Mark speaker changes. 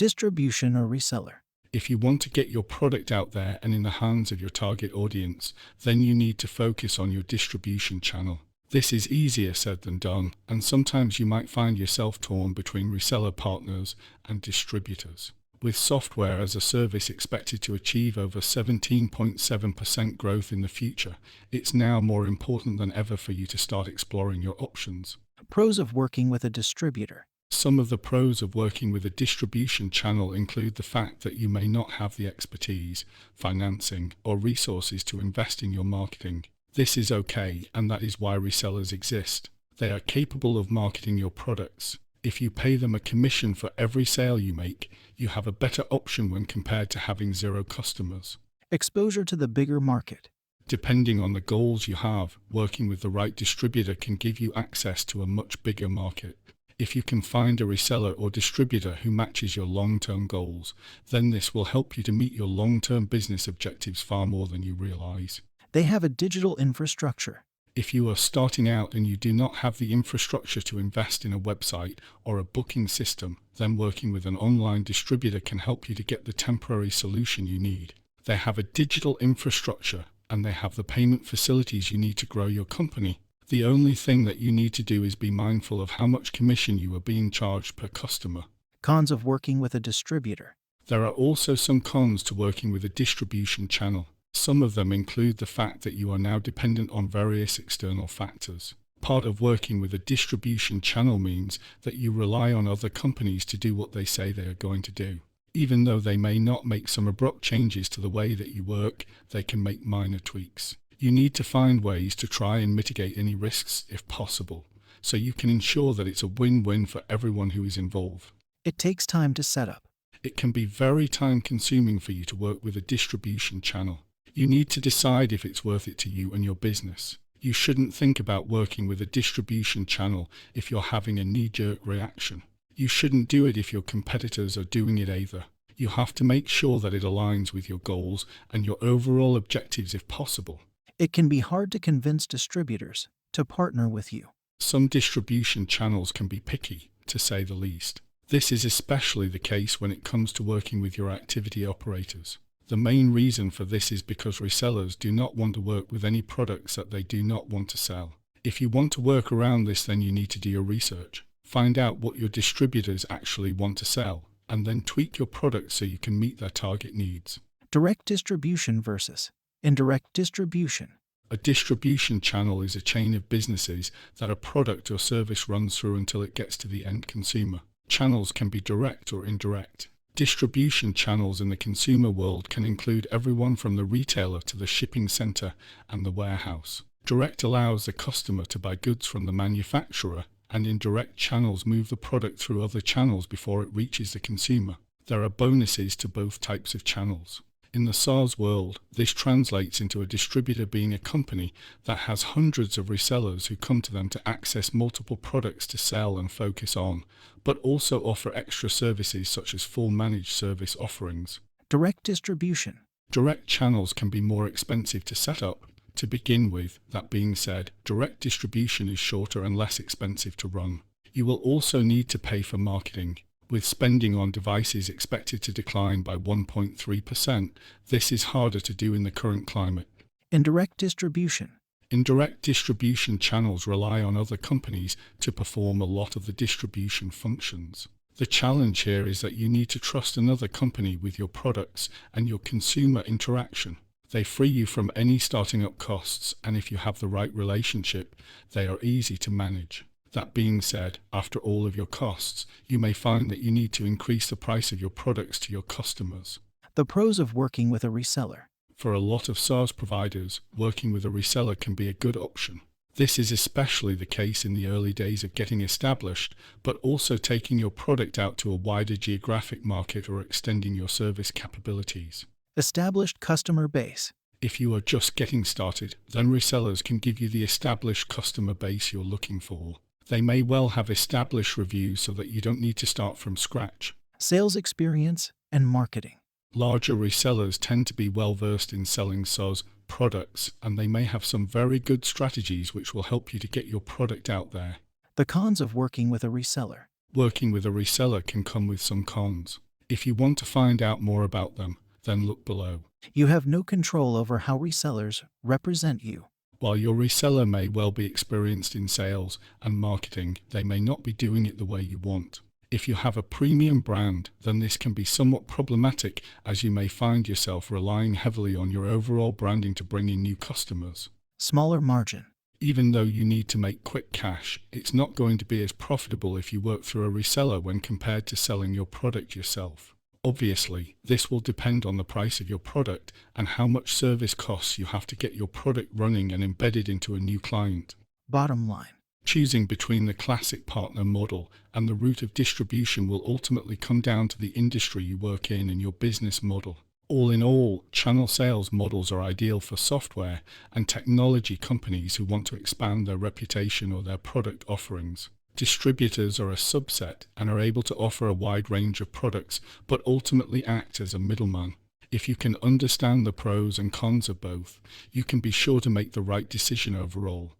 Speaker 1: distribution or reseller.
Speaker 2: If you want to get your product out there and in the hands of your target audience, then you need to focus on your distribution channel. This is easier said than done, and sometimes you might find yourself torn between reseller partners and distributors. With software as a service expected to achieve over 17.7% growth in the future, it's now more important than ever for you to start exploring your options.
Speaker 1: Pros of working with a distributor.
Speaker 2: Some of the pros of working with a distribution channel include the fact that you may not have the expertise, financing, or resources to invest in your marketing. This is okay, and that is why resellers exist. They are capable of marketing your products. If you pay them a commission for every sale you make, you have a better option when compared to having zero customers.
Speaker 1: Exposure to the bigger market.
Speaker 2: Depending on the goals you have, working with the right distributor can give you access to a much bigger market. If you can find a reseller or distributor who matches your long-term goals, then this will help you to meet your long-term business objectives far more than you realize.
Speaker 1: They have a digital infrastructure.
Speaker 2: If you are starting out and you do not have the infrastructure to invest in a website or a booking system, then working with an online distributor can help you to get the temporary solution you need. They have a digital infrastructure and they have the payment facilities you need to grow your company. The only thing that you need to do is be mindful of how much commission you are being charged per customer.
Speaker 1: Cons of working with a distributor.
Speaker 2: There are also some cons to working with a distribution channel. Some of them include the fact that you are now dependent on various external factors. Part of working with a distribution channel means that you rely on other companies to do what they say they are going to do. Even though they may not make some abrupt changes to the way that you work, they can make minor tweaks. You need to find ways to try and mitigate any risks if possible, so you can ensure that it's a win-win for everyone who is involved.
Speaker 1: It takes time to set up.
Speaker 2: It can be very time-consuming for you to work with a distribution channel. You need to decide if it's worth it to you and your business. You shouldn't think about working with a distribution channel if you're having a knee-jerk reaction. You shouldn't do it if your competitors are doing it either. You have to make sure that it aligns with your goals and your overall objectives if possible.
Speaker 1: It can be hard to convince distributors to partner with you.
Speaker 2: Some distribution channels can be picky, to say the least. This is especially the case when it comes to working with your activity operators. The main reason for this is because resellers do not want to work with any products that they do not want to sell. If you want to work around this, then you need to do your research. Find out what your distributors actually want to sell, and then tweak your product so you can meet their target needs.
Speaker 1: Direct distribution versus indirect distribution.
Speaker 2: A distribution channel is a chain of businesses that a product or service runs through until it gets to the end consumer. Channels can be direct or indirect. Distribution channels in the consumer world can include everyone from the retailer to the shipping center and the warehouse. Direct allows the customer to buy goods from the manufacturer, and indirect channels move the product through other channels before it reaches the consumer. There are bonuses to both types of channels. In the SaaS world, this translates into a distributor being a company that has hundreds of resellers who come to them to access multiple products to sell and focus on, but also offer extra services such as full managed service offerings.
Speaker 1: Direct distribution.
Speaker 2: Direct channels can be more expensive to set up. To begin with, that being said, direct distribution is shorter and less expensive to run. You will also need to pay for marketing. With spending on devices expected to decline by 1.3%, this is harder to do in the current climate.
Speaker 1: Indirect distribution.
Speaker 2: Indirect distribution channels rely on other companies to perform a lot of the distribution functions. The challenge here is that you need to trust another company with your products and your consumer interaction. They free you from any starting up costs, and if you have the right relationship, they are easy to manage. That being said, after all of your costs, you may find that you need to increase the price of your products to your customers.
Speaker 1: The pros of working with a reseller.
Speaker 2: For a lot of SaaS providers, working with a reseller can be a good option. This is especially the case in the early days of getting established, but also taking your product out to a wider geographic market or extending your service capabilities.
Speaker 1: Established customer base.
Speaker 2: If you are just getting started, then resellers can give you the established customer base you're looking for. They may well have established reviews so that you don't need to start from scratch.
Speaker 1: Sales experience and marketing.
Speaker 2: Larger resellers tend to be well versed in selling SaaS products, and they may have some very good strategies which will help you to get your product out there.
Speaker 1: The cons of working with a reseller.
Speaker 2: Working with a reseller can come with some cons. If you want to find out more about them, then look below.
Speaker 1: You have no control over how resellers represent you.
Speaker 2: While your reseller may well be experienced in sales and marketing, they may not be doing it the way you want. If you have a premium brand, then this can be somewhat problematic, as you may find yourself relying heavily on your overall branding to bring in new customers.
Speaker 1: Smaller margin.
Speaker 2: Even though you need to make quick cash, it's not going to be as profitable if you work through a reseller when compared to selling your product yourself. Obviously, this will depend on the price of your product and how much service costs you have to get your product running and embedded into a new client.
Speaker 1: Bottom line.
Speaker 2: Choosing between the classic partner model and the route of distribution will ultimately come down to the industry you work in and your business model. All in all, channel sales models are ideal for software and technology companies who want to expand their reputation or their product offerings. Distributors are a subset and are able to offer a wide range of products, but ultimately act as a middleman. If you can understand the pros and cons of both, you can be sure to make the right decision overall.